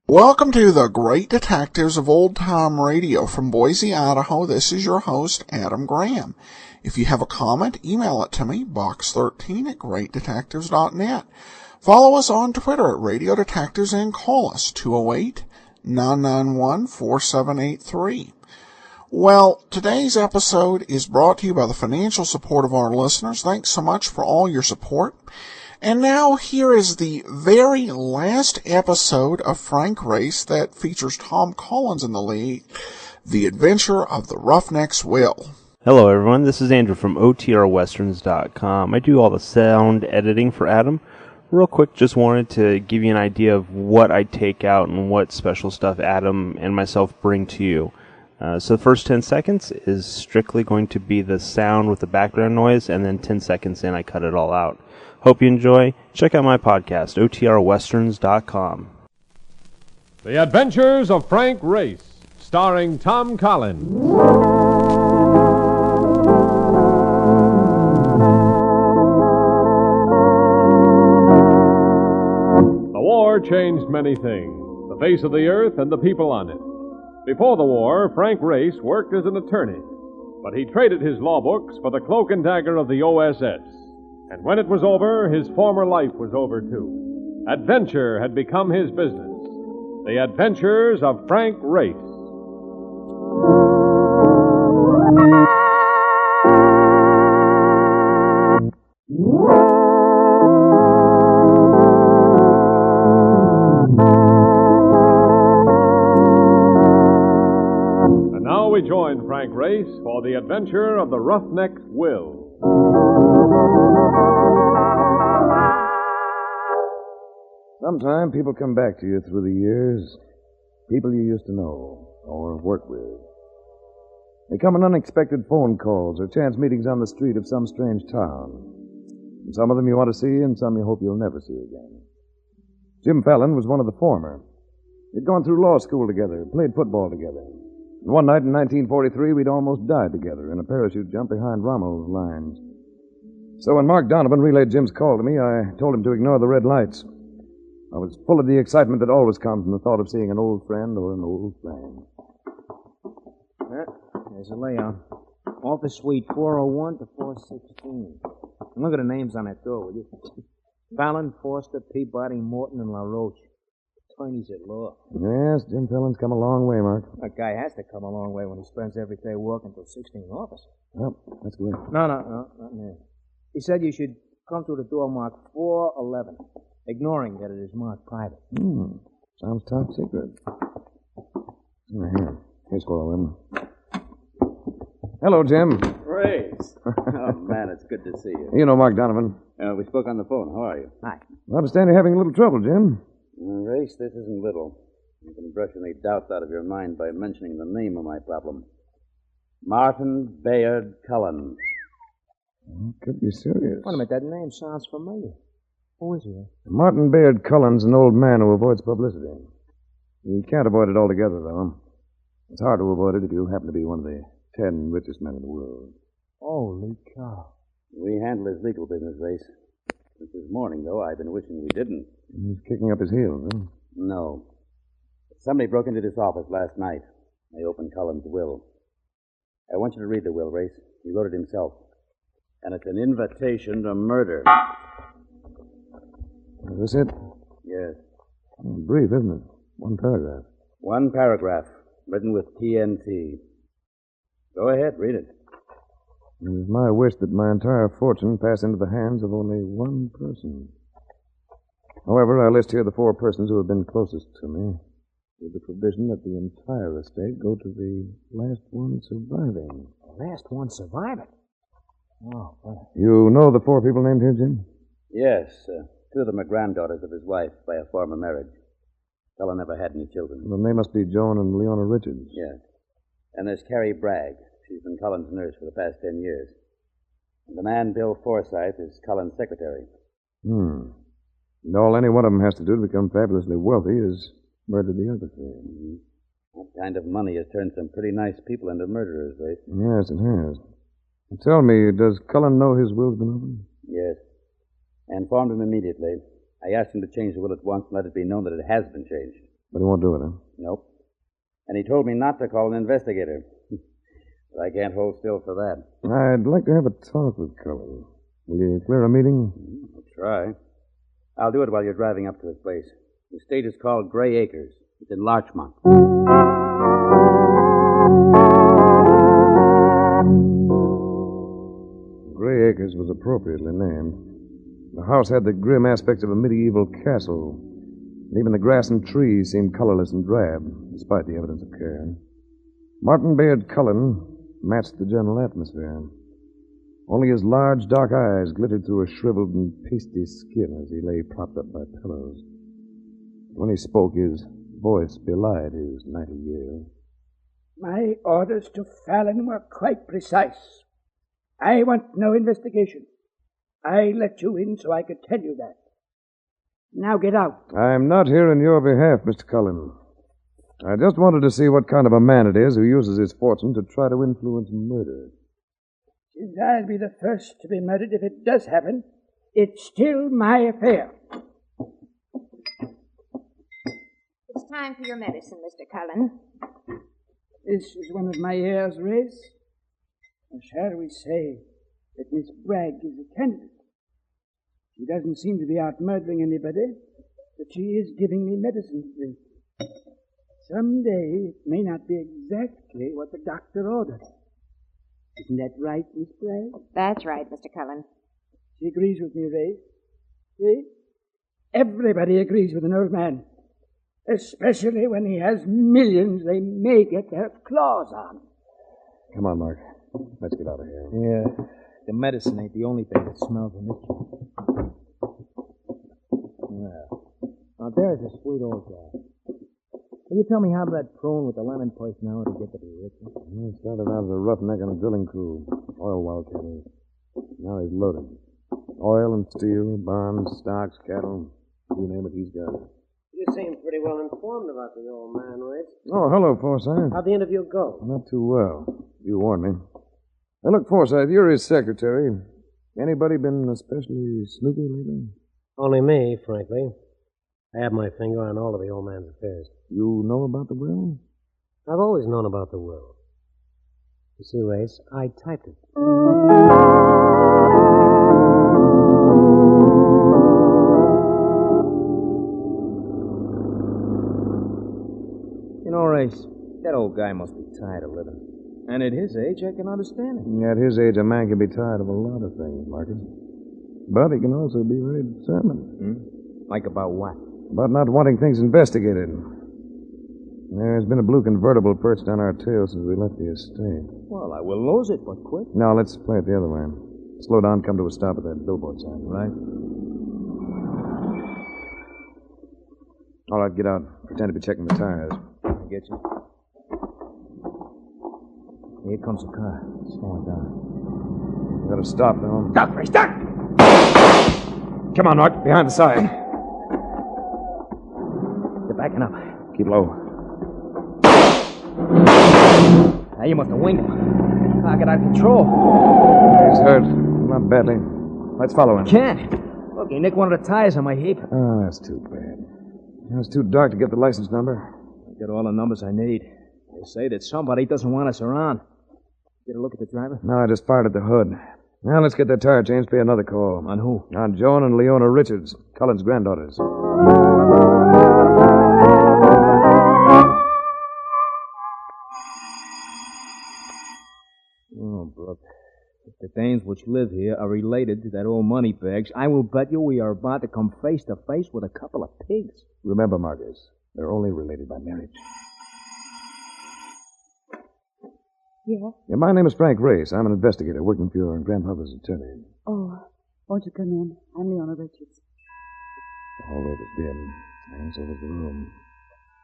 Welcome to the Great Detectives of Old Time Radio from Boise, Idaho. This is your host, Adam Graham. If you have a comment, email it to me, box13@greatdetectives.net. Follow us on Twitter at Radio Detectives and call us 208-991-4783. Well, today's episode is brought to you by the financial support of our listeners. Thanks so much for all your support. And now here is the very last episode of Frank Race that features Tom Collins in the lead, The Adventure of the Roughneck's Will. Hello everyone, this is Andrew from OTRWesterns.com. I do all the sound editing for Adam. Real quick, just wanted to give you an idea of what I take out and what special stuff Adam and myself bring to you. So the first 10 seconds is strictly going to be the sound with the background noise, and then 10 seconds in I cut it all out. Hope you enjoy. Check out my podcast, OTRWesterns.com. The Adventures of Frank Race, starring Tom Collins. The war changed many things, the face of the earth and the people on it. Before the war, Frank Race worked as an attorney, but he traded his law books for the cloak and dagger of the OSS. And when it was over, his former life was over, too. Adventure had become his business. The Adventures of Frank Race. And now we join Frank Race for the adventure of the Roughneck's Will. Sometime people come back to you through the years, people you used to know or work with. They come in unexpected phone calls or chance meetings on the street of some strange town. And some of them you want to see and some you hope you'll never see again. Jim Fallon was one of the former. They'd gone through law school together, played football together. And one night in 1943, we'd almost died together in a parachute jump behind Rommel's lines. So when Mark Donovan relayed Jim's call to me, I told him to ignore the red lights. I was full of the excitement that always comes from the thought of seeing an old friend or an old flame. There's a layout. Office suite 401 to 416. And look at the names on that door, will you? Fallon, Forster, Peabody, Morton, and LaRoche. Attorneys at law. Yes, Jim Fallon's come a long way, Mark. That guy has to come a long way when he spends every day working till 16 office. Well, that's good. No, not now. He said you should come through the door marked 411. Ignoring that it is marked private. Sounds top secret. Here's 401. Hello, Jim. Race. Oh, man, it's good to see you. You know Mark Donovan. We spoke on the phone. How are you? Hi. I understand you're having a little trouble, Jim. Race, this isn't little. You can brush any doubts out of your mind by mentioning the name of my problem. Martin Bayard Cullen. Could be serious. Wait a minute, that name sounds familiar. Who is he? Martin Bayard Cullen's an old man who avoids publicity. He can't avoid it altogether, though. It's hard to avoid it if you happen to be one of the 10 richest men in the world. Holy cow. We handle his legal business, Race. Since this morning, though, I've been wishing we didn't. He's kicking up his heels, huh? No. Somebody broke into this office last night. They opened Cullen's will. I want you to read the will, Race. He wrote it himself. And it's an invitation to murder. Is this it? Yes. Brief, isn't it? One paragraph. One paragraph, written with TNT. Go ahead, read it. It is my wish that my entire fortune pass into the hands of only one person. However, I list here the 4 persons who have been closest to me, with the provision that the entire estate go to the last one surviving. The last one surviving? Oh, boy. You know the 4 people named here, Jim? Yes, 2 of them are granddaughters of his wife by a former marriage. Cullen never had any children. Then they must be Joan and Leona Richards. Yes. And there's Carrie Bragg. She's been Cullen's nurse for the past 10 years. And the man, Bill Forsythe, is Cullen's secretary. And all any one of them has to do to become fabulously wealthy is murder the other three. Mm-hmm. That kind of money has turned some pretty nice people into murderers, Race. Yes, it has. Tell me, does Cullen know his will's been opened? Yes. I informed him immediately. I asked him to change the will at once and let it be known that it has been changed. But he won't do it, huh? Nope. And he told me not to call an investigator. But I can't hold still for that. I'd like to have a talk with Cullen. Will you clear a meeting? I'll try. I'll do it while you're driving up to his place. The estate is called Gray Acres. It's in Larchmont. Gray Acres was appropriately named. The house had the grim aspects of a medieval castle. And even the grass and trees seemed colorless and drab, despite the evidence of care. Martin Bayard Cullen matched the general atmosphere. Only his large, dark eyes glittered through a shriveled and pasty skin as he lay propped up by pillows. When he spoke, his voice belied his 90 years. My orders to Fallon were quite precise. I want no investigation. I let you in so I could tell you that. Now get out. I'm not here in your behalf, Mr. Cullen. I just wanted to see what kind of a man it is who uses his fortune to try to influence murder. Since I'll be the first to be murdered if it does happen, it's still my affair. It's time for your medicine, Mr. Cullen. This is one of my heirs, Race. Or shall we say that Miss Bragg is a candidate? She doesn't seem to be out murdering anybody, but she is giving me medicine to drink. Someday it may not be exactly what the doctor ordered. Isn't that right, Miss Bragg? That's right, Mr. Cullen. She agrees with me, Ray. See? Everybody agrees with an old man. Especially when he has millions they may get their claws on. Come on, Mark. Let's get out of here. Yeah, the medicine ain't the only thing that smells in this. Yeah. Now, there's a sweet old guy. Can you tell me how did that prune with the lemon personality get to be rich? He started out as a roughneck on a drilling crew. Oil wildcat. Now he's loaded. Oil and steel, bonds, stocks, cattle. You name it, he's got it. You seem pretty well informed about the old man, Race. Oh, hello, Forsythe. How'd the interview go? Not too well. You warned me. Now, look, Forsythe, you're his secretary. Anybody been especially snoopy lately? Only me, frankly. I have my finger on all of the old man's affairs. You know about the will? I've always known about the will. You see, Race, I typed it. You know, Race, that old guy must be tired of living. And at his age, I can understand it. At his age, a man can be tired of a lot of things, Marcus. But he can also be very determined. Like about what? About not wanting things investigated. There's been a blue convertible perched on our tail since we left the estate. Well, I will lose it, but quick. Now, let's play it the other way. Slow down, come to a stop at that billboard sign. Right. All right, get out. Pretend to be checking the tires. I get you. Here comes a car. Slowing down. You gotta stop now. Stop, Ray, stop! Come on, Mark. Behind the side. You're backing up. Keep low. Now, you must have winged him. Car got out of control. He's hurt. Not badly. Let's follow him. Can't. Look, he nicked one of the tires on my heap. Oh, that's too bad. It was too dark to get the license number. I got all the numbers I need. They say that somebody doesn't want us around. Get a look at the driver? No, I just fired at the hood. Now let's get that tire changed. Pay another call. On who? On Joan and Leona Richards, Cullen's granddaughters. Oh, Brooke. If the Danes which live here are related to that old moneybags, I will bet you we are about to come face to face with a couple of pigs. Remember, Marcus, they're only related by marriage. Yes? Yeah, my name is Frank Race. I'm an investigator working for your grandfather's attorney. Oh, won't you come in? I'm Leona Richards. The hallway was dim, and so was the room.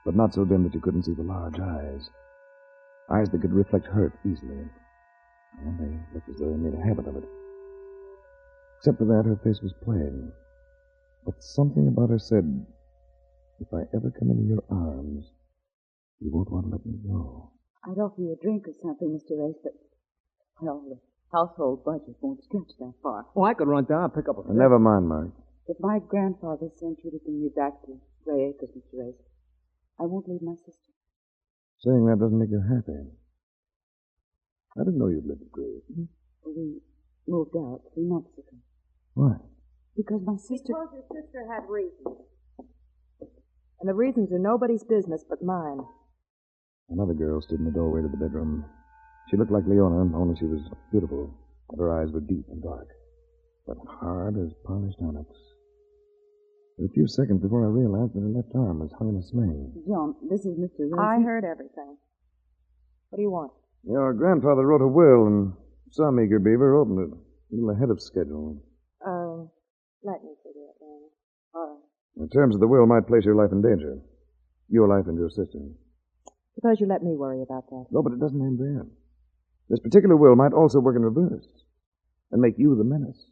but not so dim that you couldn't see the large eyes. Eyes that could reflect hurt easily. And they looked as though they made a habit of it. Except for that, her face was plain. But something about her said, if I ever come into your arms, you won't want to let me go. I'd offer you a drink or something, Mr. Race, but, well, the household budget won't stretch that far. Oh, I could run down and pick up a... Never mind, Mark. If my grandfather sent you to bring me back to Gray Acres, Mr. Race, I won't leave my sister. Saying that doesn't make you happy. I didn't know you'd lived at Gray Acres. We moved out 3 months ago. Why? Because my sister... Because your sister had reasons. And the reasons are nobody's business but mine. Another girl stood in the doorway to the bedroom. She looked like Leona, only she was beautiful, but her eyes were deep and dark, but hard as polished onyx. There were a few seconds before I realized that her left arm was hung in a sling. John, this is Mr. Race. I heard everything. What do you want? Your grandfather wrote a will, and some eager beaver opened it, a little ahead of schedule. Let me figure it then. All right. The terms of the will might place your life in danger. Your life and your sister's. Suppose you let me worry about that. No, but it doesn't end there. This particular will might also work in reverse and make you the menace.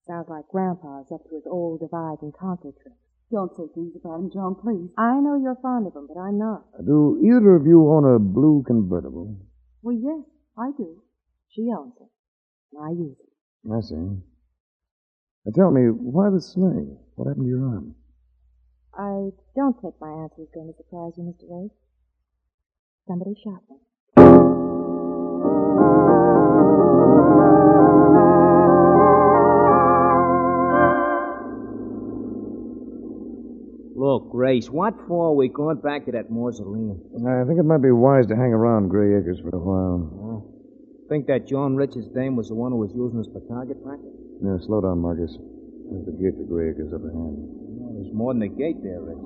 Sounds like Grandpa's up to his old divide and conquer trick. Don't say things about him, John, please. I know you're fond of him, but I'm not. Do either of you own a blue convertible? Well, yes, I do. She owns it, and I use it. I see. Now tell me, why the sling? What happened to your arm? I don't think my answer is going to surprise you, Mr. Race. Somebody shot me. Look, Grace, what for are we going back to that mausoleum? I think it might be wise to hang around Gray Acres for a while. Think that John Richards' dame was the one who was using us for target practice? Yeah, slow down, Marcus. There's the gate to Gray Acres up ahead. Well, there's more than a gate there, Rich.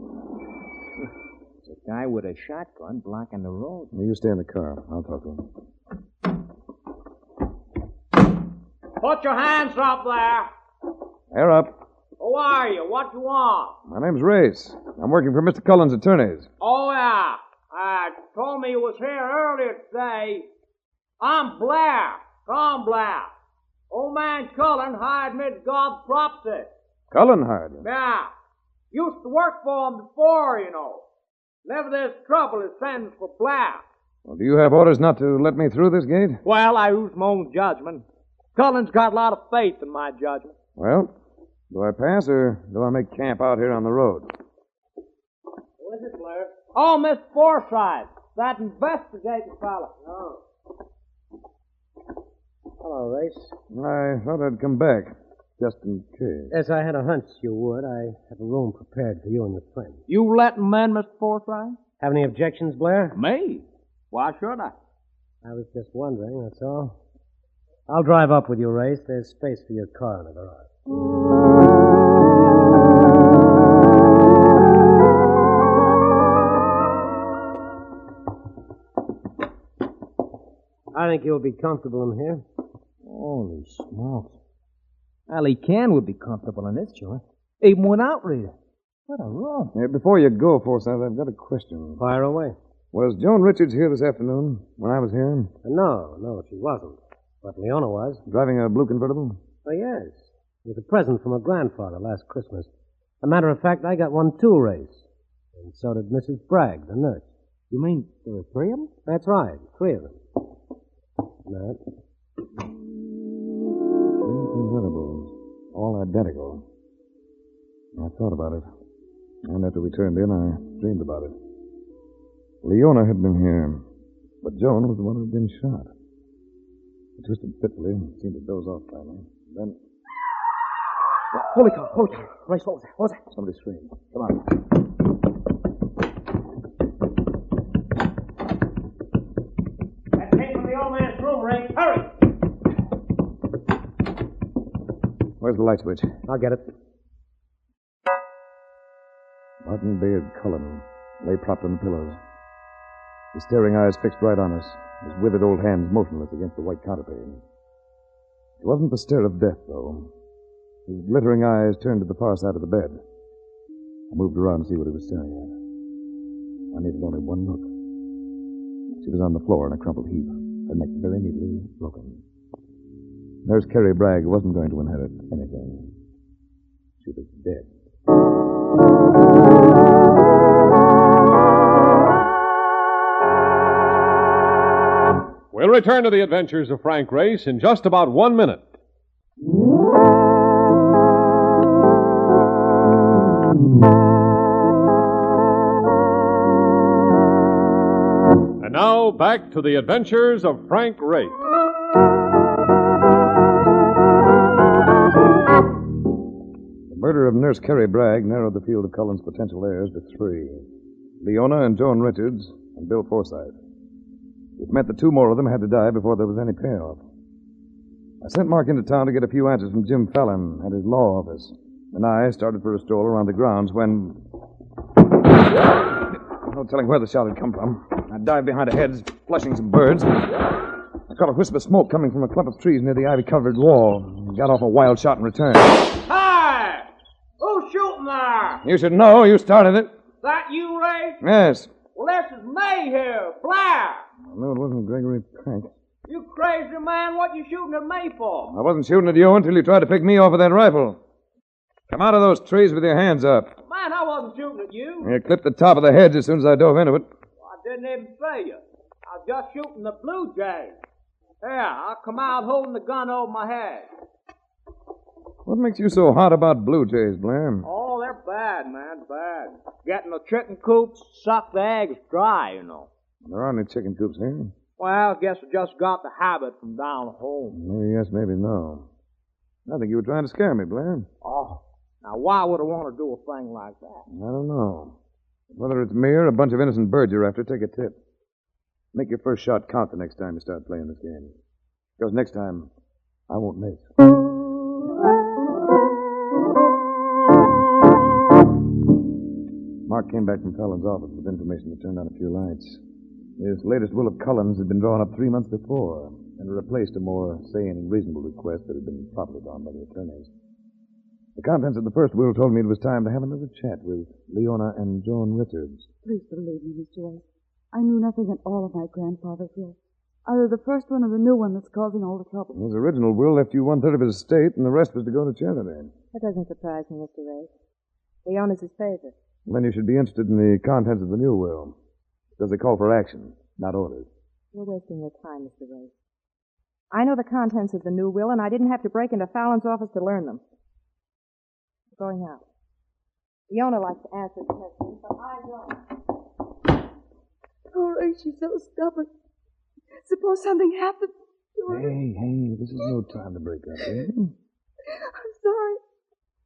There's a guy with a shotgun blocking the road. You stay in the car. I'll talk to him. Put your hands up there. Air up. Who are you? What you want? My name's Race. I'm working for Mr. Cullen's attorneys. Oh, yeah. Told me you was here earlier today. I'm Blair. Tom Blair. Old man Cullen hired me to guard the property. Cullen hired you? Yeah. Used to work for him before, you know. Never this trouble is sends for Blair. Well, do you have orders not to let me through this gate? Well, I use my own judgment. Cullen's got a lot of faith in my judgment. Well, do I pass or do I make camp out here on the road? Who is it, Blair? Oh, Miss Forsythe. That investigating fella. Oh. Hello, Race. I thought I'd come back, just in case. Yes, I had a hunch you would. I have a room prepared for you and your friend. You letting him in, Mr. Forsythe? Have any objections, Blair? Me? Why should I? I was just wondering, that's all. I'll drive up with you, Race. There's space for your car in the garage. I think you'll be comfortable in here. Holy smokes. Allie Can would be comfortable in this joint. Even without Rita. What a room. Before you go, Forsyth, I've got a question. Fire away. Was Joan Richards here this afternoon when I was here? No, she wasn't. But Leona was. Driving a blue convertible? Oh, yes. It was a present from her grandfather last Christmas. As a matter of fact, I got one too, Race. And so did Mrs. Bragg, the nurse. You mean there were 3 of them? That's right, 3 of them. That. 3 convertibles, all identical. I thought about it. And after we turned in, I dreamed about it. Leona had been here, but Joan was the one who had been shot. I twisted fitfully and seemed to doze off finally. Then... Holy cow. Race, what was that? Somebody screamed. Come on. That came from the old man's room, Ray. Hurry! Where's the light switch? I'll get it. Martin Bayard Cullen lay propped on the pillows. His staring eyes fixed right on us, his withered old hands motionless against the white counterpane. It wasn't the stare of death, though. His glittering eyes turned to the far side of the bed. I moved around to see what he was staring at. I needed only one look. She was on the floor in a crumpled heap, her neck very neatly broken. Nurse Carrie Bragg wasn't going to inherit anything. She was dead. We'll return to the adventures of Frank Race in just about 1 minute. And now, back to the adventures of Frank Race. The murder of Nurse Carrie Bragg narrowed the field of Cullen's potential heirs to 3. Leona and Joan Richards and Bill Forsythe. It meant that 2 more of them had to die before there was any payoff. I sent Mark into town to get a few answers from Jim Fallon at his law office, and I started for a stroll around the grounds when... No telling where the shot had come from. I dived behind a hedge, flushing some birds. I caught a wisp of smoke coming from a clump of trees near the ivy-covered wall. Got off a wild shot in return. Hey! Who's shooting there? You should know. You started it. That you, Ray? Yes. Well, this is May here, Blair. No, it wasn't Gregory Peck. You crazy man, what you shooting at me for? I wasn't shooting at you until you tried to pick me off with that rifle. Come out of those trees with your hands up. Man, I wasn't shooting at you. You clipped the top of the hedge as soon as I dove into it. Well, I didn't even see you. I was just shooting the blue jays. Here, I'll come out holding the gun over my head. What makes you so hot about blue jays, Blair? Oh, they're bad, man, bad. Getting the chicken coops, suck the eggs dry, you know. There aren't any chicken coops here. Well, I guess I just got the habit from down home. Maybe yes, maybe no. I think you were trying to scare me, Blair. Oh, now why would I want to do a thing like that? I don't know. Whether it's me or a bunch of innocent birds you're after, take a tip. Make your first shot count the next time you start playing this game. Because next time, I won't miss. Mark came back from Cullen's office with information that turned on a few lights. His latest will of Cullen's had been drawn up 3 months before and replaced a more sane and reasonable request that had been prompted on by the attorneys. The contents of the first will told me it was time to have another chat with Leona and Joan Richards. Please believe me, Mr. Race. I knew nothing at all of my grandfather's will. Either the first one or the new one that's causing all the trouble. His original will left you 1/3 of his estate, and the rest was to go to charity. That doesn't surprise me, Mr. Race. Leona's his favorite. Then you should be interested in the contents of the new will. Because they call for action, not orders. You're wasting your time, Mr. Race. I know the contents of the new will, and I didn't have to break into Fallon's office to learn them. We're going out. Leona likes to answer questions, but I don't. Oh, Ray, she's so stubborn. Suppose something happens to her. Hey, this is no time to break up, eh? I'm sorry.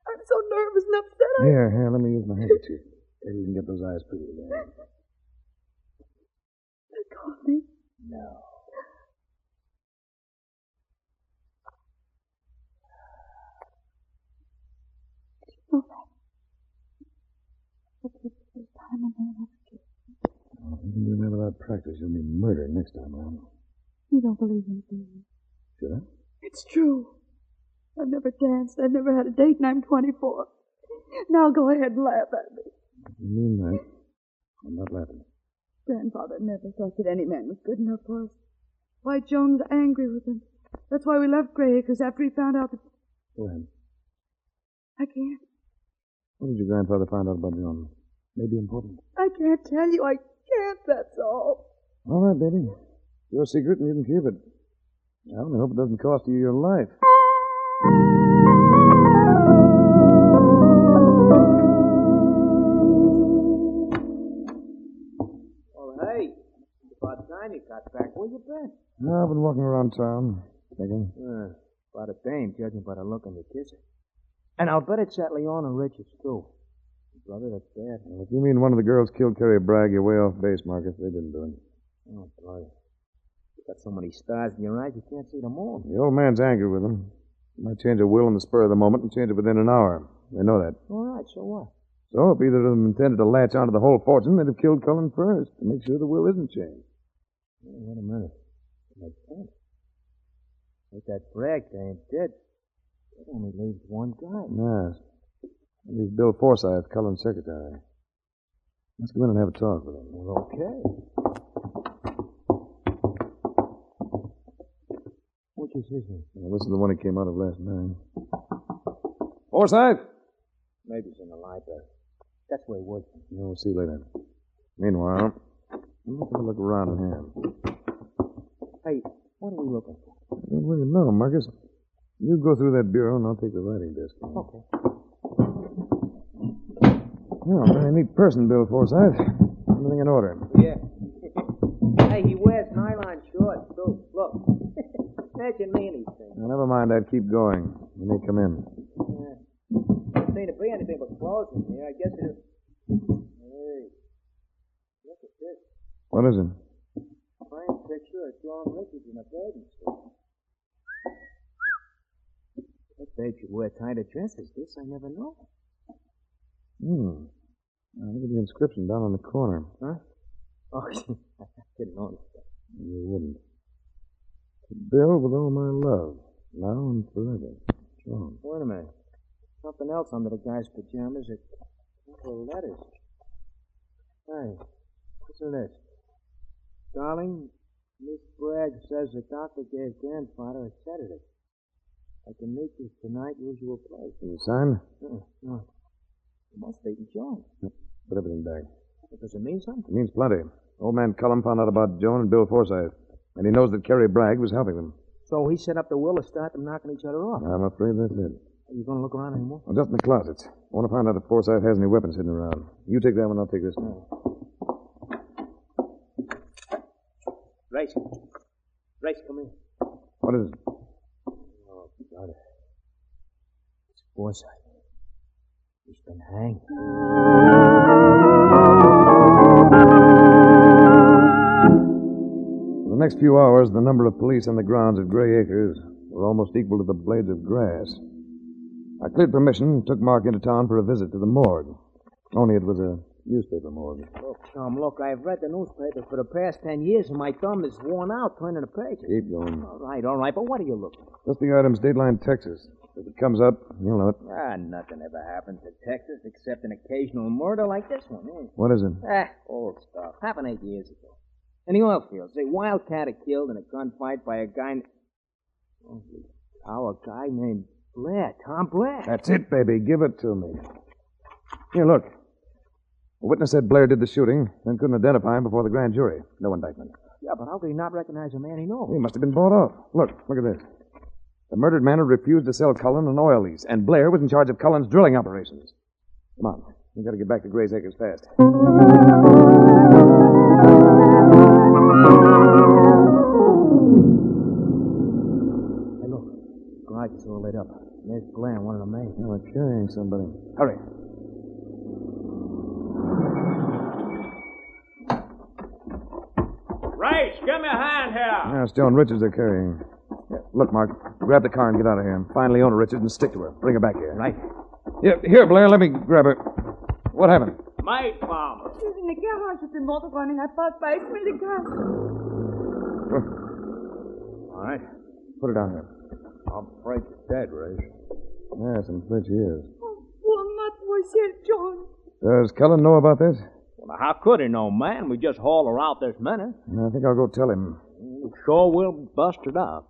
I'm so nervous and upset. Here, let me use my handkerchief. Maybe we can get those eyes pretty again. They called me. No. Oh, that's the first time a man ever kissed me. Well, if you can do that without practice, you'll be murdered next time around. You don't believe me, do you? Should I? It's true. I've never danced. I've never had a date, and I'm 24. Now go ahead and laugh at me. You mean that? I'm not laughing. Grandfather never thought that any man was good enough for us. Why, Joan's angry with him. That's why we left Gray Acres after he found out that... Go ahead. I can't. What did your grandfather find out about John? Maybe important. I can't tell you. I can't, that's all. All right, baby. Your secret and you can keep it. I only hope it doesn't cost you your life. Well, hey, about time you got back. Where you been? No, I've been walking around town, thinking. About a dame, judging by the look on your kisser. And I'll bet it's that Leona Richards, too. Brother, that's bad. Well, if you mean one of the girls killed Carrie Bragg, you're way off base, Marcus. They didn't do it. Oh, boy. You got so many stars in your eyes, you can't see them all. The old man's angry with them. He might change a will in the spur of the moment and change it within an hour. They know that. All right, so what? So if either of them intended to latch onto the whole fortune, they'd have killed Cullen first to make sure the will isn't changed. Wait a minute. Makes sense. Like that Bragg dame dead. That only leaves one guy. Yes. And he's Bill Forsythe, Cullen's secretary. Let's go in and have a talk with him. Well, okay. Which is his name? Well, this is the one he came out of last night. Forsyth? Maybe he's in the library. That's where he works. Yeah, we'll see later. Meanwhile, let's have a look around in here. Hey, what are we looking for? I don't really know, Marcus. You go through that bureau and I'll take the writing desk. Okay. Oh, very neat person, Bill Forsyth. Everything in order. Yeah. Hey, he wears nylon shorts, too. Look. Imagine me anything. Now, never mind that. Keep going. You may come in. Yeah. Doesn't seem to be anything but clothes in here. I guess it is. Hey. Look at this. What is it? Framed picture of John Richards in a bathing suit. That babe should wear tighter dresses. This I never know. Now, look at the inscription down on the corner. Huh? Oh, I didn't notice that. You wouldn't. Bill, with all my love, now and forever. John. Wait a minute. Something else under the guy's pajamas. A couple of letters. Hey, listen to this. Darling, Miss Bragg says the doctor gave grandfather a sedative. I can meet you tonight, usual place. Can you sign? No. It must be John. Put everything back. Does it mean something? It means plenty. Old man Cullum found out about Joan and Bill Forsyth, and he knows that Kerry Bragg was helping them. So he set up the will to start them knocking each other off. I'm afraid that's it. Are you going to look around anymore? Well, just in the closets. I want to find out if Forsyth has any weapons hidden around. You take that one, I'll take this one. Race. Race, come here. What is it? Oh, got it. It's Forsyth. He's been hanged. For the next few hours, the number of police on the grounds of Gray Acres were almost equal to the blades of grass. I cleared permission and took Mark into town for a visit to the morgue. Only it was a newspaper morgue. Look, Tom, look, I've read the newspaper for the past 10 years, and my thumb is worn out turning the pages. Keep going. All right, but what are you looking for? Just the items, Dateline, Texas. If it comes up, you'll know it. Nothing ever happened to Texas except an occasional murder like this one. What is it? Old stuff. Happened 8 years ago. In the oil fields, a wildcatter killed in a gunfight by a guy... a guy named Blair. Tom Blair. That's it, baby. Give it to me. Here, look. A witness said Blair did the shooting and couldn't identify him before the grand jury. No indictment. Yeah, but how could he not recognize a man he knows? He must have been bought off. Look at this. The murdered man had refused to sell Cullen an oil lease, and Blair was in charge of Cullen's drilling operations. Come on. We've got to get back to Gray's Acres fast. Hey, look. The garage is all lit up. There's Blair and one of the maids. Now we're carrying somebody. Hurry. Race, give me a hand here. Yeah, it's Joan Richards they're carrying. Yeah, look, Mark. Grab the car and get out of here. Find Leona Richards and stick to her. Bring her back here. Right. Yeah, here, Blair. Let me grab her. What happened? Mate, Mom. She's in the garage with the motor running. I passed by a smelly car. All right. Put her down here. I'm afraid she's dead, Ray. Yes, I'm afraid she is. Oh, poor Mademoiselle John. Does Cullen know about this? Well, how could he know, man? We just hauled her out this minute. I think I'll go tell him. Sure will bust it up.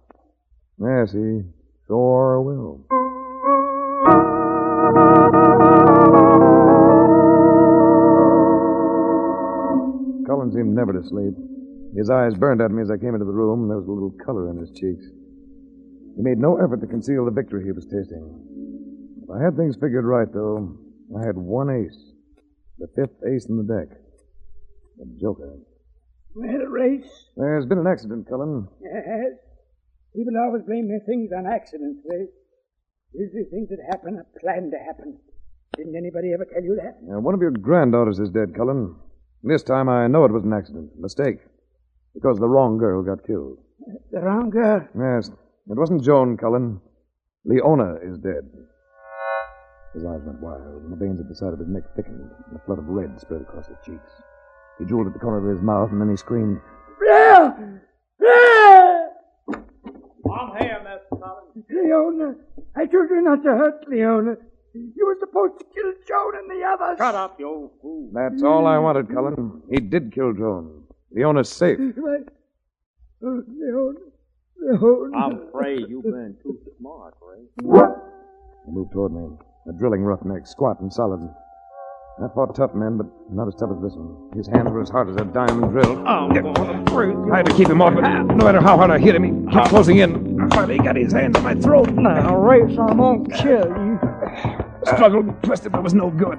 Yes, he sure will. Cullen seemed never to sleep. His eyes burned at me as I came into the room, and there was a little color in his cheeks. He made no effort to conceal the victory he was tasting. If I had things figured right, though, I had one ace. The fifth ace in the deck. The Joker. Well, Race. There's been an accident, Cullen. Yes. People always blame their things on accidents, Race. Usually things that happen are planned to happen. Didn't anybody ever tell you that? One of your granddaughters is dead, Cullen. This time I know it was an accident, a mistake. Because the wrong girl got killed. The wrong girl? Yes. It wasn't Joan, Cullen. Leona is dead. His eyes went wild, and the veins at the side of his neck thickened, and a flood of red spread across his cheeks. He drooled at the corner of his mouth, and then he screamed, Blair! Blair! I'm here, Mr. Cullen. Leona! I told you not to hurt Leona. You were supposed to kill Joan and the others. Shut up, you old fool. That's all I wanted, Cullen. He did kill Joan. The owner's safe. I'm afraid you've been too smart, Ray. He moved toward me, a drilling roughneck, squat and solid. I fought tough men, but not as tough as this one. His hands were as hard as a diamond drill. I had to keep him off, but no matter how hard I hit him, he kept closing in. Finally, he got his hands on my throat. Now, Race, I won't kill you. Struggled and twisted, but it was no good.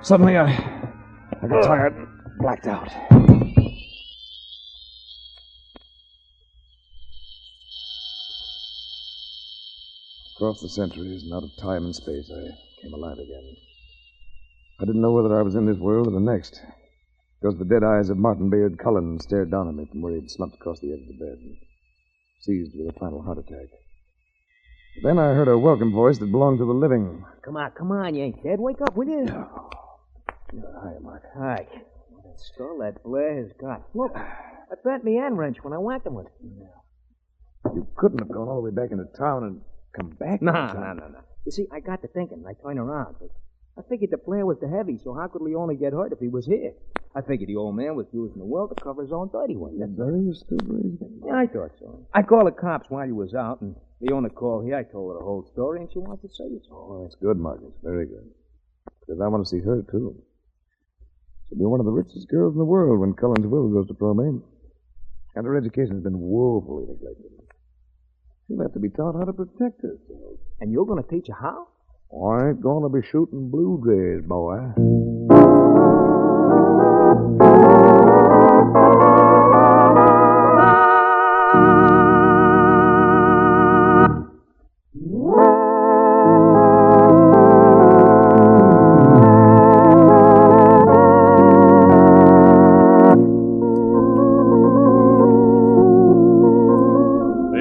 Suddenly, I got tired and blacked out. Across the centuries and out of time and space, I came alive again. I didn't know whether I was in this world or the next, because the dead eyes of Martin Bayard Cullen stared down at me from where he'd slumped across the edge of the bed, seized with a final heart attack. But then I heard a welcome voice that belonged to the living. Come on, you ain't dead. Wake up, will you? Hi, Mark. Hi. That skull that Blair has got. Look, I bent me end wrench when I whacked him with it. You couldn't have gone all the way back into town and come back. No. You see, I got to thinking. I turned around. But I figured the Blair was the heavy, so how could we only get hurt if he was here? I figured the old man was using the well to cover his own dirty one. That very astute, Ray. Yeah, I thought so. I called the cops while he was out, and the owner called here. I told her the whole story, and she wants to say it. Oh, that's good, Marcus. Very good. Because I want to see her, too. She'll be one of the richest girls in the world when Cullen's will goes to probate. And her education's been woefully neglected. She'll have to be taught how to protect herself. And you're going to teach her how? I ain't going to be shooting blue jays, boy.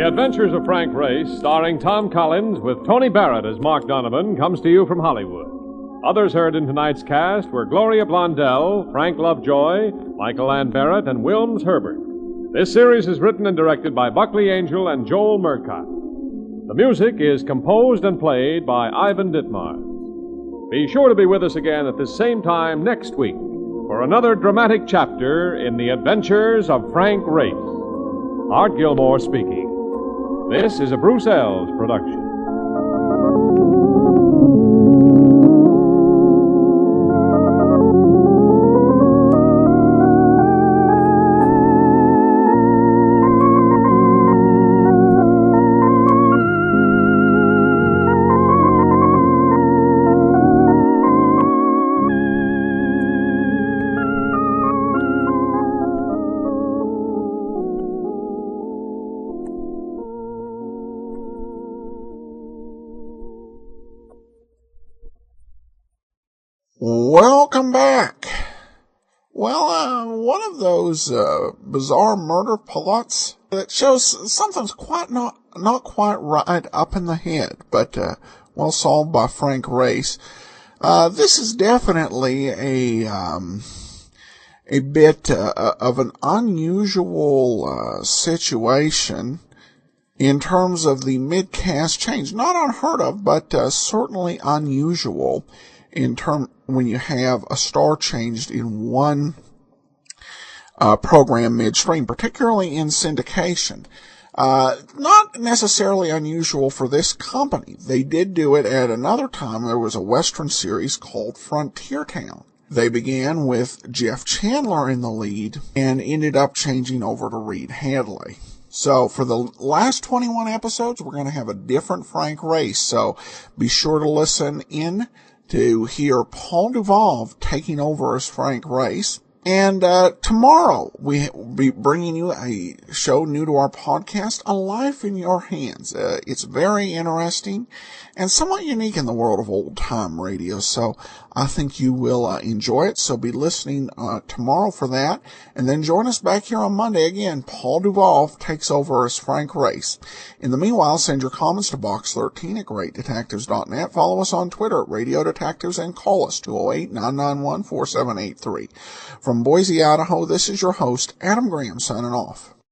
Adventures of Frank Race, starring Tom Collins with Tony Barrett as Mark Donovan, comes to you from Hollywood. Others heard in tonight's cast were Gloria Blondell, Frank Lovejoy, Michael Ann Barrett, and Wilms Herbert. This series is written and directed by Buckley Angel and Joel Murcott. The music is composed and played by Ivan Ditmars. Be sure to be with us again at this same time next week for another dramatic chapter in the adventures of Frank Race. Art Gilmore speaking. This is a Bruce Ells production. Welcome back. Well, one of those bizarre murder plots that shows something's not quite right up in the head, but well solved by Frank Race. This is definitely a bit of an unusual situation in terms of the mid-cast change. Not unheard of, but certainly unusual when you have a star changed in one program midstream, particularly in syndication. Not necessarily unusual for this company. They did do it at another time. There was a Western series called Frontier Town. They began with Jeff Chandler in the lead and ended up changing over to Reed Hadley. So for the last 21 episodes, we're going to have a different Frank Race. So be sure to listen in to hear Paul Duvall taking over as Frank Race. And tomorrow we'll be bringing you a show new to our podcast, A Life in Your Hands. It's very interesting and somewhat unique in the world of old-time radio, so I think you will enjoy it. So be listening tomorrow for that. And then join us back here on Monday. Again, Paul Duvall takes over as Frank Race. In the meanwhile, send your comments to box13 at greatdetectives.net. Follow us on Twitter at Radio Detectives and call us 208-991-4783. From Boise, Idaho, this is your host, Adam Graham, signing off.